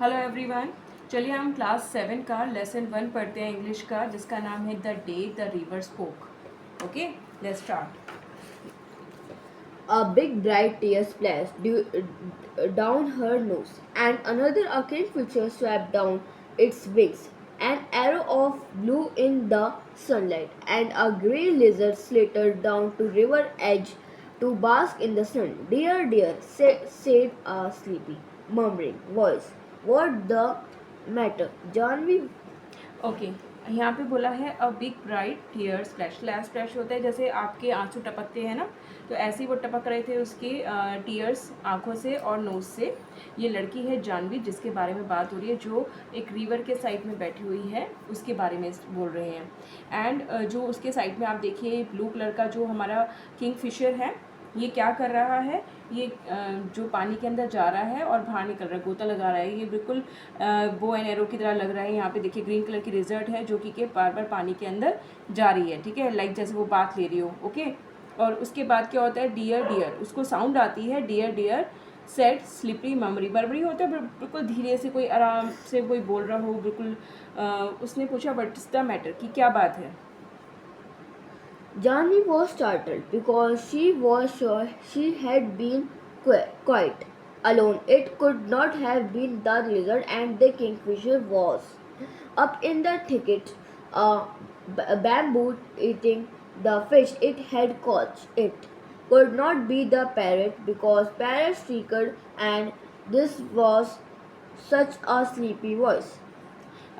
Hello everyone. चलिए हम class 7 का लेसन 1 पढ़ते हैं इंग्लिश का, जिसका नाम है the day the river spoke. Okay, let's start. A big bright tear splashed down her nose, and another a kingfisher swept down its wings. An arrow of blue in the sunlight, and a grey lizard slithered down to river edge to bask in the sun. Dear, dear, said a sleepy, murmuring voice. What the matter? Janvi okay, यहाँ पे बोला है a big bright tear splash. Splash होता है जैसे आपके आंसू टपकते हैं ना, तो ऐसे ही वो टपक रहे थे उसके टीयर्स आँखों से और नोज से। ये लड़की है जानवी, जिसके बारे में बात हो रही है, जो एक रिवर के साइड में बैठी हुई है, उसके बारे में बोल रहे हैं। एंड जो उसके साइड में आप देखिए ब्लू कलर का जो हमारा किंग फिशर है, ये क्या कर रहा है, ये जो पानी के अंदर जा रहा है और बाहर निकल रहा है, गोता लगा रहा है। ये बिल्कुल बो एंड एरो की तरह लग रहा है। यहाँ पे देखिए ग्रीन कलर की रिजल्ट है जो कि बार बार पानी के अंदर जा रही है, ठीक है, लाइक जैसे वो बात ले रही हो। ओके, और उसके बाद क्या होता है, डियर डियर, उसको साउंड आती है dear dear set slippery memory. बरबरी होता है बिल्कुल धीरे से, कोई आराम से कोई बोल रहा हो बिल्कुल। उसने पूछा व्हाट इज द मैटर, कि क्या बात है। Janvi was startled because she was sure she had been quite alone. It could not have been the lizard, and the kingfisher was up in the thicket, bamboo eating the fish it had caught. It could not be the parrot because parrot shrieked, and this was such a sleepy voice.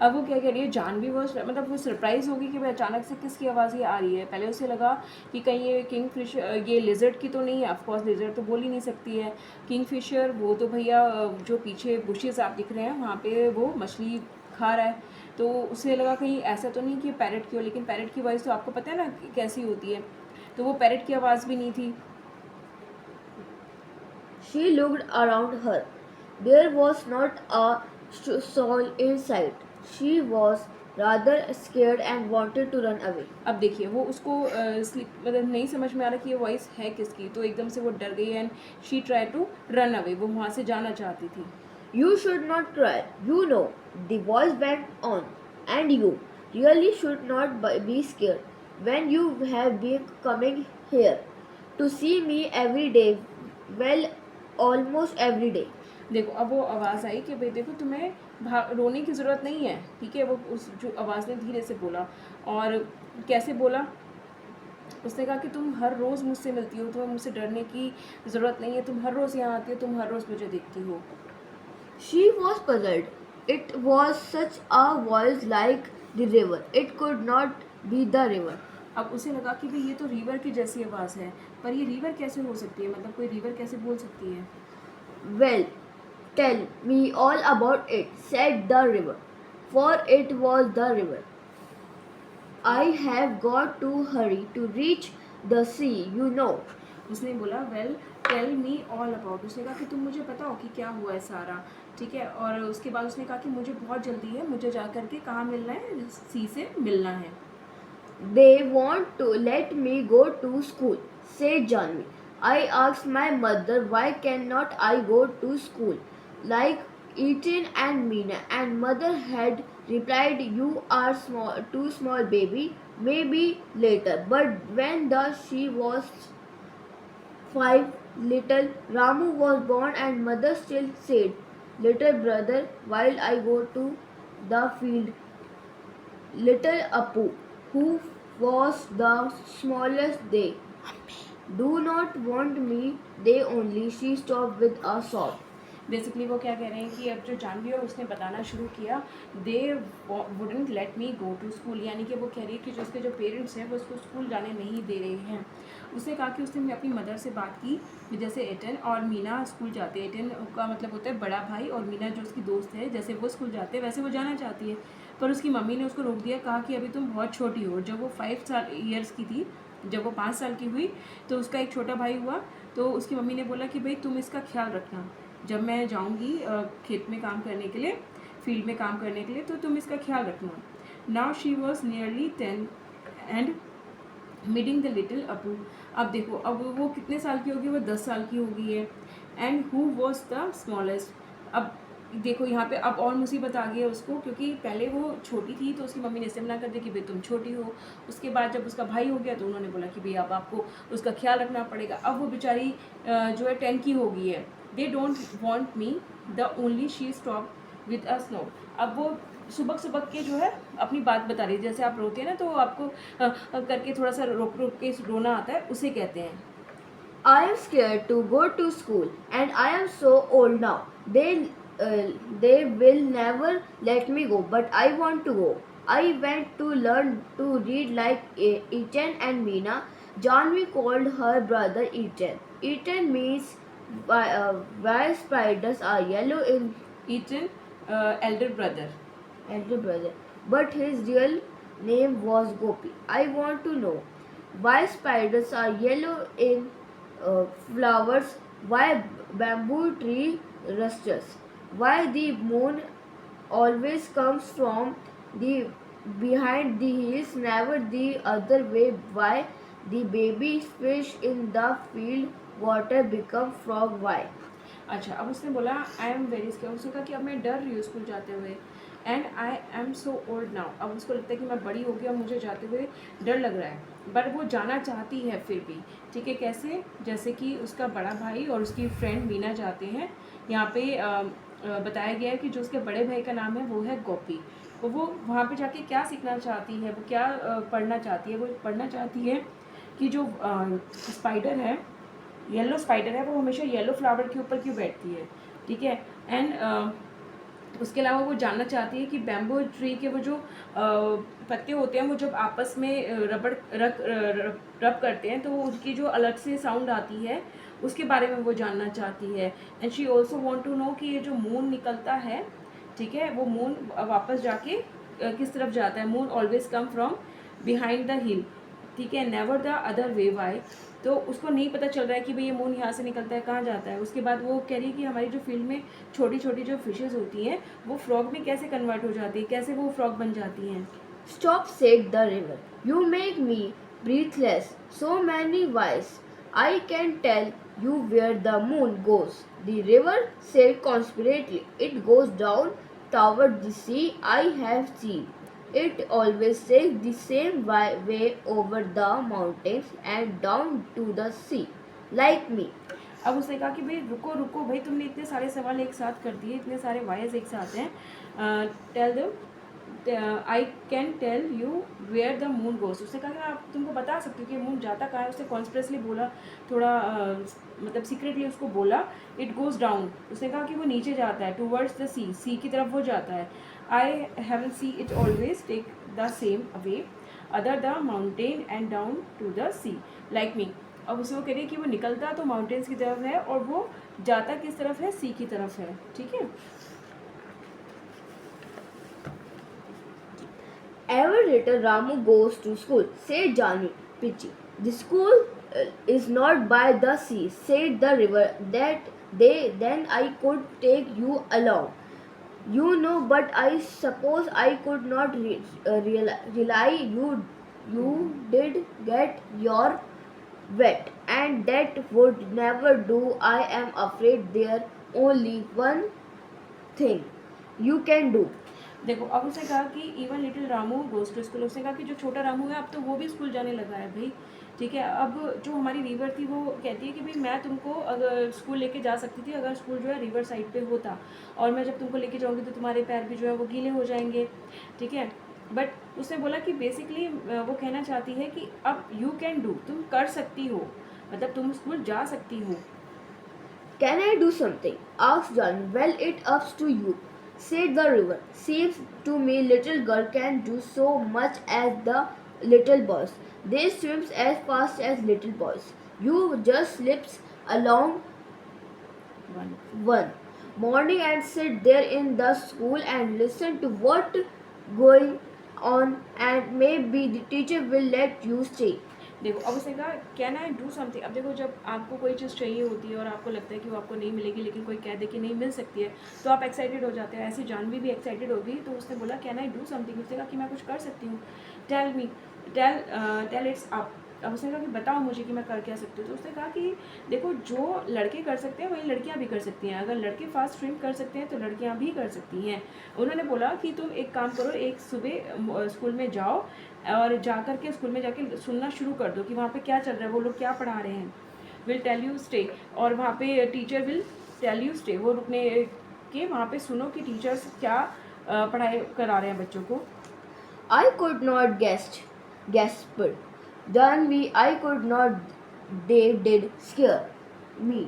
अब वो क्या कह रही है, जानवी वो मतलब वो surprise होगी कि भाई अचानक से किसकी आवाज़ ये आ रही है। पहले उसे लगा कि कहीं ये किंग फिशर, ये लिजर्ड की तो नहीं है। ऑफकोर्स लिजर्ड तो बोल ही नहीं सकती है। किंग फिशर वो तो भैया जो पीछे बुशेस आप दिख रहे हैं वहाँ पे वो मछली खा रहा है। तो उसे लगा कहीं ऐसा तो नहीं कि पैरट की हो, लेकिन पैरट की वॉइस तो आपको पता है ना कैसी होती है, तो वो पैरट की आवाज़ भी नहीं थी। She looked around her. There was not a soul in sight. She was rather scared and wanted to run away. अब देखिए वो उसको मतलब नहीं समझ में आ रहा कि ये वॉइस है किसकी, तो एकदम से वो डर गई and she try to run away. वो वहाँ से जाना चाहती थी। You should not cry. You know, the voice went on. And you really should not be scared when you have been coming here to see me every day. Well, almost every day. देखो अब वो आवाज़ आई कि भाई देखो तुम्हें रोने की ज़रूरत नहीं है, ठीक है। वो उस जो आवाज़ ने धीरे से बोला, और कैसे बोला, उसने कहा कि तुम हर रोज़ मुझसे मिलती हो, तुम्हें मुझसे डरने की ज़रूरत नहीं है, तुम हर रोज़ यहाँ आती हो, तुम हर रोज़ मुझे देखती हो। She was puzzled. It was such a voice like the river. It could not be the river. अब उसे लगा कि भाई ये तो रिवर की जैसी आवाज़ है, पर ये रिवर कैसे हो सकती है, मतलब कोई रिवर कैसे बोल सकती है। Well, tell me all about it, said the river, for it was the river. I have got to hurry to reach the sea, you know. उसने बोला well tell me all about. उसने कहा कि तुम मुझे बताओ कि क्या हुआ है सारा, ठीक है। और उसके बाद उसने कहा कि मुझे बहुत जल्दी है, मुझे जा कर के कहाँ मिलना है, सी से मिलना है। They want to let me go to school, said Janvi. I asked my mother why cannot I go to school like Etienne and Mina, and mother had replied, "You are too small, baby. Maybe later." But when she was 5, little Ramu was born, and mother still said, "Little brother, while I go to the field." Little Apu, who was the smallest, they do not want me, they only, she stopped with a sob. Basically वो क्या कह रहे हैं कि अब जो जानवी है उसने बताना शुरू किया, they wouldn't let me go to school, यानी कि वो कह रही है कि जो उसके जो पेरेंट्स हैं वो उसको स्कूल जाने नहीं दे रहे हैं। उसने कहा कि उसने अपनी मदर से बात की, जैसे एटन और मीना स्कूल जाते हैं, एटन का मतलब होता है बड़ा भाई, और मीना जो उसकी दोस्त है, जैसे वो स्कूल जाते हैं वैसे वो जाना चाहती है। पर उसकी मम्मी ने उसको रोक दिया, कहा कि अभी तुम बहुत छोटी हो। जब वो 5 ईयर्स की थी, जब वो 5 साल की हुई, तो उसका एक छोटा भाई हुआ। तो उसकी मम्मी ने बोला कि भाई तुम इसका ख्याल रखना, जब मैं जाऊंगी खेत में काम करने के लिए, फील्ड में काम करने के लिए, तो तुम इसका ख्याल रखना। Now she was nearly 10 and meeting the little अपू। अब देखो अब वो कितने साल की होगी, वो 10 साल की हो गई है। And who was the smallest. अब देखो यहाँ पे अब और मुसीबत आ गई है उसको, क्योंकि पहले वो छोटी थी तो उसकी मम्मी ने इससे मना कर दिया कि भाई तुम छोटी हो। उसके बाद जब उसका भाई हो गया तो उन्होंने बोला कि भाई अब आपको उसका ख्याल रखना पड़ेगा। अब वो बेचारी जो है 10 की हो गई है। They don't want me the only she stop with us know. अब वो सुबह सुबह के जो है अपनी बात बता रही है। जैसे आप रोते हैं ना तो आपको करके थोड़ा सा रोक रोक के रोना आता है, उसे कहते हैं। I am scared to go to school, and I am so old now. They will never let me go, but I want to go. I went to learn to read like Ethan and Meena. Janvi called her brother Ethan. Ethan means why spiders are yellow in Ethan, elder brother. elder brother, but his real name was Gopi. I want to know why spiders are yellow in flowers, why bamboo tree rustles, why the moon always comes from the behind the hills, never the other way, why the baby fish in the field water become frog, why. अच्छा, अब उसने बोला I am very scare. उसने कहा कि अब मैं डर रही हूँ स्कूल जाते हुए। And I am so old now. अब उसको लगता है कि मैं बड़ी हो गई और मुझे जाते हुए डर लग रहा है, बट वो जाना चाहती है फिर भी। ठीक है, कैसे? जैसे कि उसका बड़ा भाई और उसकी फ्रेंड मीना जाते हैं। यहाँ पे बताया गया है कि जो उसके बड़े भाई का नाम है वो है गोपी। तो वो वहाँ पे जाके क्या सीखना चाहती है, वो क्या पढ़ना चाहती है? वो पढ़ना चाहती है कि जो स्पाइडर है, येलो स्पाइडर है, वो हमेशा येलो फ्लावर के ऊपर क्यों बैठती है। ठीक है। एंड उसके अलावा वो जानना चाहती है कि बैम्बू ट्री के वो जो पत्ते होते हैं वो जब आपस में रबड़ रब करते हैं तो उसकी जो अलग से साउंड आती है उसके बारे में वो जानना चाहती है। And she also want to know कि ये जो मून निकलता है, ठीक है, वो मून वापस जाके किस तरफ जाता है। Moon always come from behind the hill, ठीक है, never the other way why. तो उसको नहीं पता चल रहा है कि भाई ये मून यहाँ से निकलता है कहाँ जाता है। उसके बाद वो कह रही है कि हमारी जो फील्ड में छोटी छोटी जो फिशेज होती हैं वो फ्रॉग में कैसे कन्वर्ट हो जाती है, कैसे वो फ्रॉग बन जाती हैं। Stop, said the river. You make me breathless. So many whys. I can tell you where the moon goes. The river said conspirately. It goes down toward the sea. I have seen. It always takes the same way over the mountains and down to the sea. Like me. अब उसने कहा कि भाई रुको रुको भाई, तुमने इतने सारे सवाल एक साथ कर दिए, इतने सारे वायस एक साथ हैं। Tell them I can tell you where the moon goes. उसने कहा कि मैं आप तुमको बता सकती हूँ कि मून जाता कहाँ है। उसने कॉन्स्परेसली बोला, थोड़ा मतलब सीक्रेटली उसको बोला। इट गोज़ डाउन, उसने कहा कि वो नीचे जाता है, टूवर्ड्स द सी, सी की तरफ वो जाता है। I haven't see it always take the same away other the mountain and down to the sea like me. अब उसे वो कह रही है कि वो निकलता तो माउंटेन्स की तरफ है और वो जाता किस तरफ है, सी की तरफ है। ठीक है। Ever later, Ramu goes to school, said Jani, Pichi. The school is not by the sea, said the river. Then I could take you along. You know, but I suppose I could not rely. You did get your wet, and that would never do. I am afraid there only one thing you can do. देखो, अब उसने कहा कि even little Ramu goes to school. उसने कहा कि जो छोटा रामू है अब तो वो भी स्कूल जाने लगा है भाई। ठीक है। अब जो हमारी रिवर थी वो कहती है कि भाई मैं तुमको अगर स्कूल लेके जा सकती थी अगर स्कूल जो है रिवर साइड पे होता, और मैं जब तुमको लेके जाऊँगी तो तुम्हारे पैर भी जो है वो गीले हो जाएंगे। ठीक है। बट उसने बोला कि बेसिकली वो कहना चाहती है कि अब यू कैन डू, तुम कर सकती हो, मतलब तुम स्कूल जा सकती हो। Can I do something? Asked John. Well, it's up to you, said the river. Seems to me little girl can do so much as the little boys. They swims as fast as little boys. You just slips along one morning and sit there in the school and listen to what going on, and maybe the teacher will let you stay. देखो, अब उसने कहा can I do something. अब देखो, जब आपको कोई चीज़ चाहिए होती है और आपको लगता है कि वो आपको नहीं मिलेगी लेकिन कोई कह दे कि नहीं मिल सकती है तो आप एक्साइटेड हो जाते हो। ऐसी जानवी भी एक्साइटेड होगी। तो उसने बोला कैन आई डू समथिंग। उसने कहा कि मैं कुछ कर सकती हूँ। Tell me tell it's up अब उसने कहा कि बताओ मुझे कि मैं कर क्या सकती हूँ। तो उसने कहा कि देखो, जो लड़के कर सकते हैं वही लड़कियाँ भी कर सकती हैं। अगर लड़के फास्ट स्विम कर सकते हैं तो लड़कियाँ भी कर सकती हैं। उन्होंने बोला कि तुम एक काम करो, एक सुबह स्कूल में जाओ और जा कर के स्कूल में जाके सुनना शुरू कर दो कि वहाँ पे क्या चल रहा है, वो लोग क्या पढ़ा रहे हैं। विल टेल यू स्टे, और वहाँ पे teacher will tell you stay, वो रुकने के वहाँ पे सुनो कि टीचर्स क्या पढ़ाई करा रहे हैं बच्चों को। I could not gasped. Janvi, I could not. They did scare me.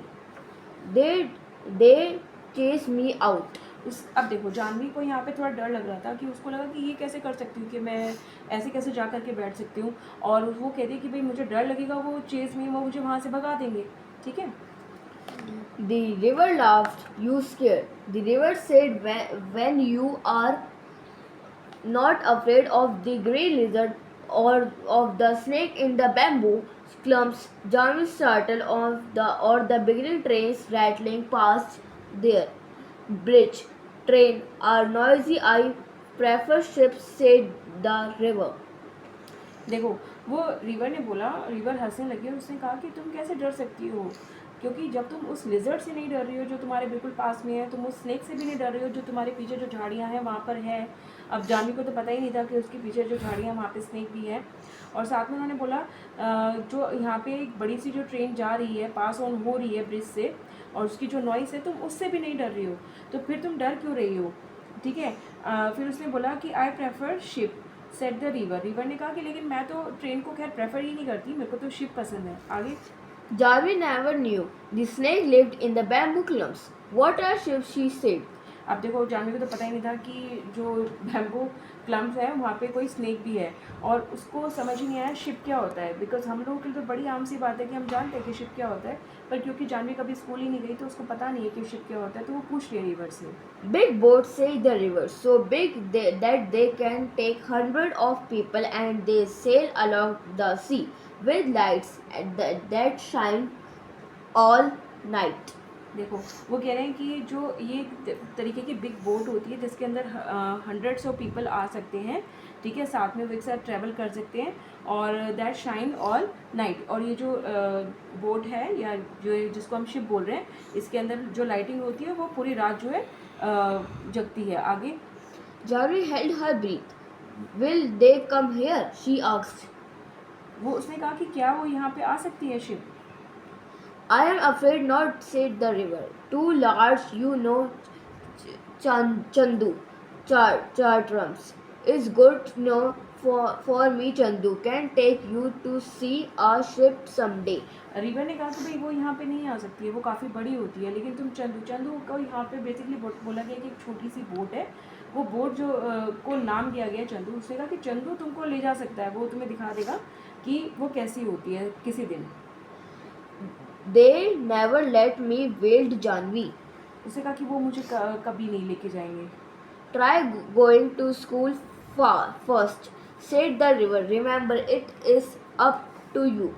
They chased me out. अब देखो, जानवी को यहाँ पे थोड़ा डर लग रहा था कि उसको लगा कि ये कैसे कर सकती हूँ, कि मैं ऐसे कैसे जा कर के बैठ सकती हूँ। और वो कहती है कि भाई मुझे डर लगेगा, वो चेस में वो मुझे वहाँ से भगा देंगे। ठीक है। The river laughed. You scared. The river said, when you are not afraid of the grey lizard or of the snake in the bamboo clumps, Janvi startled or the beginning trains rattling past their bridge. Train are noisy. I prefer ships, said the river. देखो, वो river ने बोला, river हंसने लगी और उसने कहा कि तुम कैसे डर सकती हो, क्योंकि जब तुम उस लिजर्ड से नहीं डर रही हो जो तुम्हारे बिल्कुल पास में है, तुम उस स्नेक से भी नहीं डर रही हो जो तुम्हारे पीछे जो झाड़ियाँ हैं वहाँ पर है। अब जानवी को तो पता ही नहीं था कि उसके पीछे जो झाड़ियाँ वहाँ पे स्नेक भी है। और साथ में उन्होंने बोला जो यहाँ पे एक बड़ी सी जो ट्रेन जा रही है, पास ऑन हो रही है ब्रिज से, और उसकी जो नॉइस है तुम उससे भी नहीं डर रही हो, तो फिर तुम डर क्यों रही हो। ठीक है। फिर उसने बोला कि I prefer ship, set the river. River ने कहा कि लेकिन मैं तो ट्रेन को खैर प्रेफर ही नहीं करती, मेरे को तो शिप पसंद है। आगे। Jarvi never knew the snake lived in the bamboo clumps. What are ships, she said. अब देखो, जानवी को तो पता ही नहीं था कि जो बैम्बू क्लम्प्स है वहाँ पे कोई स्नेक भी है, और उसको समझ ही नहीं आया शिप क्या होता है। बिकॉज हम लोगों के लिए तो बड़ी आम सी बात है कि हम जानते हैं कि शिप क्या होता है, पर क्योंकि जानवी कभी स्कूल ही नहीं गई तो उसको पता नहीं है कि शिप क्या होता है, तो वो पूछ रही है रिवर से। Big boats, said the river, so big that they can take hundreds of people, and they sail along the sea with lights that shine all night. देखो, वो कह रहे हैं कि जो ये तरीके की बिग बोट होती है जिसके अंदर हंड्रेड्स ऑफ पीपल आ सकते हैं, ठीक है, साथ में वो एक साथ ट्रैवल कर सकते हैं, और दैट शाइन ऑल नाइट। और ये जो बोट है या जो जिसको हम शिप बोल रहे हैं, इसके अंदर जो लाइटिंग होती है वो पूरी रात जो है जगती है। आगे। Jarvi held her breath. Will they come here? She asked. वो उसने कहा कि क्या वो यहाँ पे आ सकती है ship. I am afraid not, said the river. Too large, you know, Chandu. Chartrums. It's good, no, for me, Chandu. Can take you to see a ship someday. River ने कहा कि भाई वो यहाँ पे नहीं आ सकती है, वो काफ़ी बड़ी होती है, लेकिन तुम चंदू को यहाँ पे बेसिकली बोला गया कि एक छोटी सी बोट है, वो बोट जो को नाम दिया गया चंदू। उसने कहा कि चंदू तुमको ले जा सकता है, वो तुम्हें दिखा देगा कि वो कैसी होती है किसी दिन। They never let me, wailed Janvi. उसने कहा कि वो मुझे कभी नहीं लेके जाएंगे। Try going to school first, said the river. Remember, it is up to you.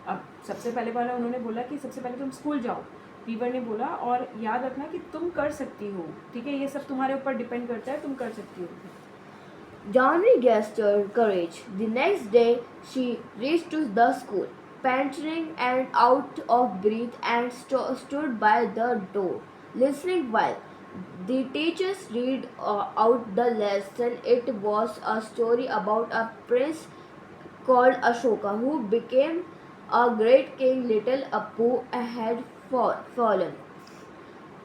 अब सबसे पहले वाला उन्होंने बोला कि सबसे पहले तुम स्कूल जाओ, रिवर ने बोला, और याद रखना कि तुम कर सकती हो, ठीक है, ये सब तुम्हारे ऊपर डिपेंड करता है, तुम कर सकती हो। Janvi gathered courage. The next day, she reached to the school, panting and out of breath, and stood by the door, listening while the teachers read out the lesson. It was a story about a prince called Ashoka who became a great king. Little Appu had fallen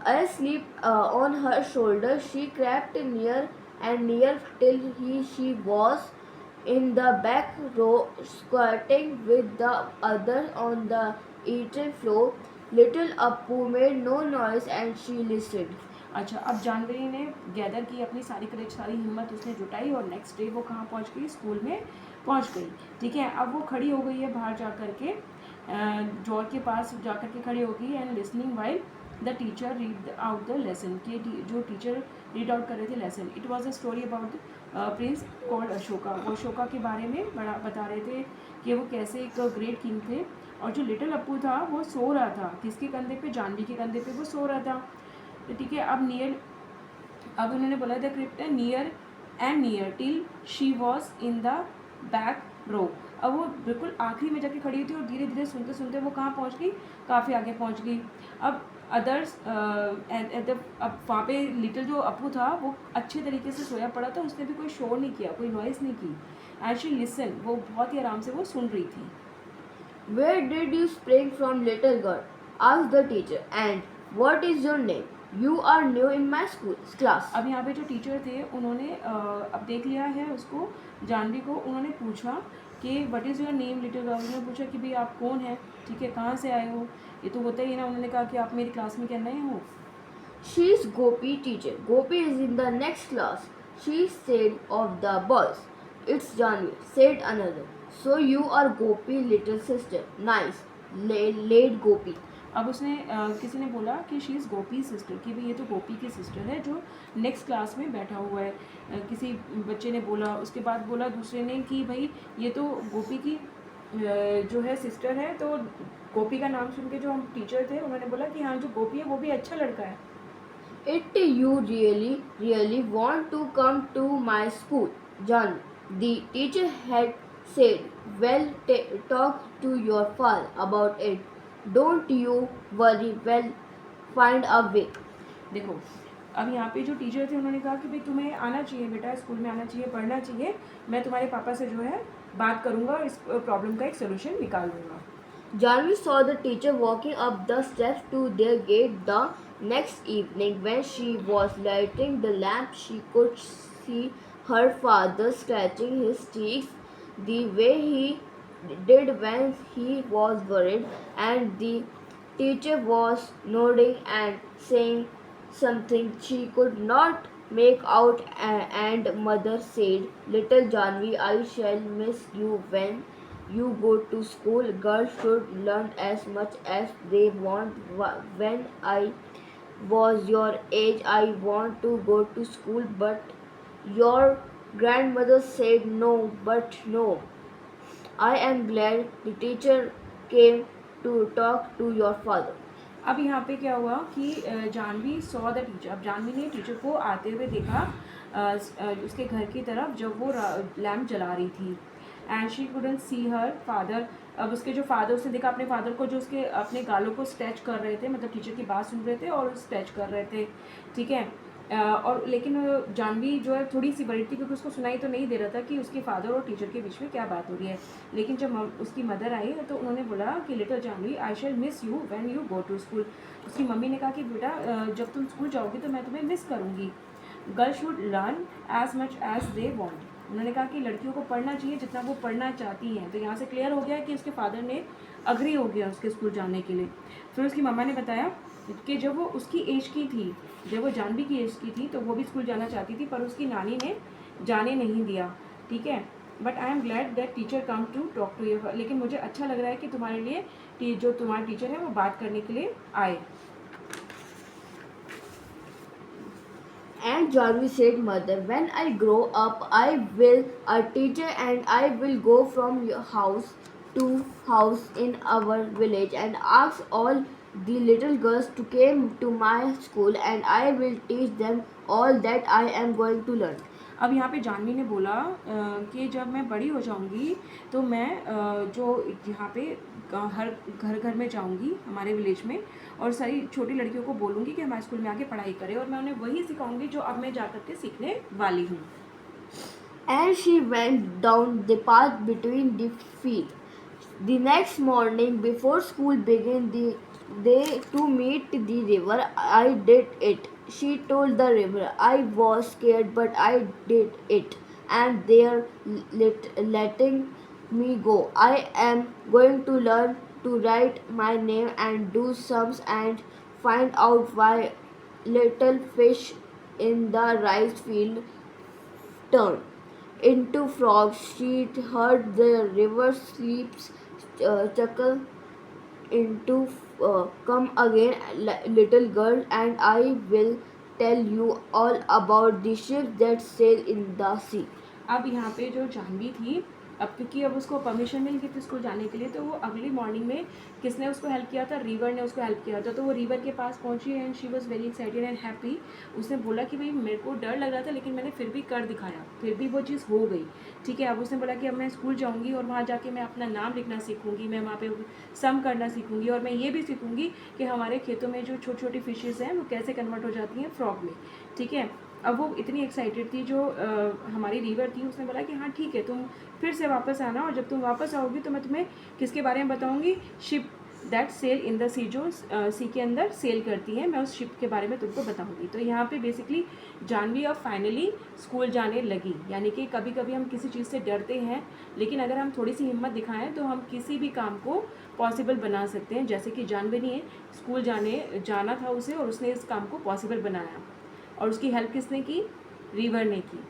asleep on her shoulder. She crept near and near till she was in the back row, squatting with the others on the eaten floor. Little Appu made no noise and she listened. अच्छा, अब जानवी ने gather की अपनी सारी करेज, सारी हिम्मत उसने जुटाई, और नेक्स्ट डे वो कहाँ पहुँच गई, स्कूल में पहुँच गई। ठीक है। अब वो खड़ी हो गई है बाहर जा कर के, डोर के पास जा कर के खड़ी हो गई, and listening while the teacher read out the lesson, कि जो टीचर रीड आउट कर रहे थे lesson. It was a story about Prince called Ashoka. वो अशोका के बारे में बता रहे थे कि वो कैसे एक ग्रेट किंग थे, और जो लिटिल अप्पू था वो सो रहा था, किसके कंधे पे, जानवी के कंधे पे वो सो रहा था। तो ठीक है। अब उन्होंने बोला the crept near and near till she was in the back row. अब वो बिल्कुल आखिरी में जाके खड़ी हुई थी और धीरे धीरे सुनते सुनते वो कहाँ पहुँच गई, काफ़ी आगे पहुँच गई। अब अदर्स अब वहाँ पे लिटिल जो अपू था वो अच्छे तरीके से सोया पड़ा था, उसने भी कोई शोर नहीं किया, कोई नॉइज़ नहीं की। एंड शी लिसन, वो बहुत ही आराम से वो सुन रही थी। Where did you spring from, little girl? Asked the teacher. And what is your name? You are new in my school class. अब यहाँ पे जो टीचर थे उन्होंने अब देख लिया है उसको, जानवी को। उन्होंने पूछा कि what is your name little girl. उन्होंने पूछा कि भाई आप कौन हैं, ठीक है, कहाँ से आए हो। ये तो होता ही है ना। उन्होंने कहा कि आप मेरी क्लास में क्या नए हो। She is Gopi, teacher. Gopi is in the next class. She said of the boys. It's Janvi, said another. So you are Gopi, little sister. Nice, laid Gopi. अब उसने किसी ने बोला कि शी इज़ गोपी सिस्टर, कि भाई ये तो गोपी की सिस्टर है जो नेक्स्ट क्लास में बैठा हुआ है। किसी बच्चे ने बोला। उसके बाद बोला दूसरे ने कि भाई ये तो गोपी की जो है सिस्टर है। तो गोपी का नाम सुन के जो हम टीचर थे उन्होंने बोला कि हाँ, जो गोपी है वो भी अच्छा लड़का है। It you really want to come to my school, John? The teacher had said. Well, talk to your father about it. Don't you worry. Well, find a way. देखो, अब यहाँ पे जो टीचर थे उन्होंने कहा कि भाई तुम्हें आना चाहिए बेटा, स्कूल में आना चाहिए, पढ़ना चाहिए। मैं तुम्हारे पापा से जो है बात करूँगा और इस प्रॉब्लम का एक सोल्यूशन निकाल दूँगा। Janvi saw the teacher walking up the steps to their gate the next evening. When she was lighting the lamp, she could see her father scratching his cheeks the way he did when he was worried, and the teacher was nodding and saying something she could not make out, and mother said, Little Janvi, I shall miss you when you go to school. Girls should learn as much as they want. When I was your age, I want to go to school, but your grandmother said no, but no. I am glad the teacher came to talk to your father. अब यहाँ पे क्या हुआ कि Janvi saw the teacher. अब जानवी ने teacher को आते हुए देखा उसके घर की तरफ जब वो लैम्प जला रही थी। And she couldn't see her father. अब उसके जो फादर, उसने देखा अपने फादर को जो उसके अपने गालों को स्ट्रेच कर रहे थे, मतलब टीचर की बात सुन रहे थे और स्ट्रेच कर रहे थे, ठीक है। और लेकिन जानवी जो है थोड़ी सी बड़ी थी क्योंकि उसको सुनाई तो नहीं दे रहा था कि उसके फादर और टीचर के बीच में क्या बात हो रही है। लेकिन जब उसकी मदर आई तो उन्होंने बोला कि little Janvi, I shall miss you when you go to school. उसकी मम्मी ने कहा कि बेटा जब तुम स्कूल जाओगी तो मैं तुम्हें मिस करूँगी। Girl should learn as much as they want. उन्होंने कहा कि लड़कियों को पढ़ना चाहिए जितना वो पढ़ना चाहती हैं। तो यहाँ से क्लियर हो गया कि उसके फादर ने अग्री हो गया उसके स्कूल जाने के लिए। फिर उसकी मम्मा ने बताया कि जब वो उसकी एज की थी, जब वो जानवी की एज की थी तो वो भी स्कूल जाना चाहती थी, पर उसकी नानी ने जाने नहीं दिया, ठीक है। But I am glad that teacher come to talk to you. लेकिन मुझे अच्छा लग रहा है कि तुम्हारे लिए जो तुम्हारे टीचर है वो बात करने के लिए आए। And Jarvi said, Mother, when I grow up, I will a teacher and I will go from your house to house in our village and ask all the little girls to come to my school, and I will teach them all that I am going to learn. अब यहाँ पे जानवी ने बोला कि जब मैं बड़ी हो जाऊँगी तो मैं जो यहाँ पे हर घर घर में जाऊँगी हमारे विलेज में और सारी छोटी लड़कियों को बोलूँगी कि हमारे स्कूल में आके पढ़ाई करें और मैं उन्हें वही सिखाऊंगी जो अब मैं जा कर के सीखने वाली हूँ। And she went down the path between the fields. The next morning, before school began, they to meet the river. I did it. She told the river. I was scared, but I did it, and they're letting me go. I am going to learn to write my name and do sums and find out why little fish in the rice field turn into frogs. She heard the river sleeps chuckle into come again, little girl, and I will tell you all about the ships that sail in the sea. अब यहाँ पे जो जानवी थी अब क्योंकि अब उसको permission मिल गई थी स्कूल जाने के लिए, तो वो अगली मॉर्निंग में किसने उसको हेल्प किया था, रिवर ने उसको हेल्प किया था। तो वो रिवर के पास पहुंची and she was very excited and happy. उसने बोला कि भाई मेरे को डर लग रहा था लेकिन मैंने फिर भी कर दिखाया, फिर भी वो चीज़ हो गई। ठीक है, अब उसने बोला कि अब मैं स्कूल जाऊँगी और वहाँ जाके मैं अपना नाम लिखना सीखूँगी, मैं वहाँ पे सम करना सीखूँगी और मैं ये भी सीखूँगी कि हमारे खेतों में जो छोटी छोटी फिशेज़ हैं वो कैसे कन्वर्ट हो जाती हैं फ्रॉग में। ठीक है, अब वो इतनी एक्साइटेड थी जो हमारी रिवर थी, उसने बोला कि हाँ ठीक है, तुम फिर से वापस आना और जब तुम वापस आओगी तो मैं तुम्हें किसके बारे में बताऊँगी, ship that sail in the sea, जो सी के अंदर सेल करती है, मैं उस शिप के बारे में तुमको बताऊँगी। तो यहाँ पे बेसिकली जानवी अब फाइनली स्कूल जाने लगी। यानी कि कभी कभी हम किसी चीज़ से डरते हैं लेकिन अगर हम थोड़ी सी हिम्मत दिखाएं तो हम किसी भी काम को पॉसिबल बना सकते हैं। जैसे कि जानवी ने स्कूल जाना था उसे और उसने इस काम को पॉसिबल बनाया और उसकी हेल्प किसने की, रिवर ने की।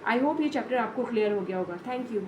आई होप ये चैप्टर आपको क्लियर हो गया होगा। Thank you.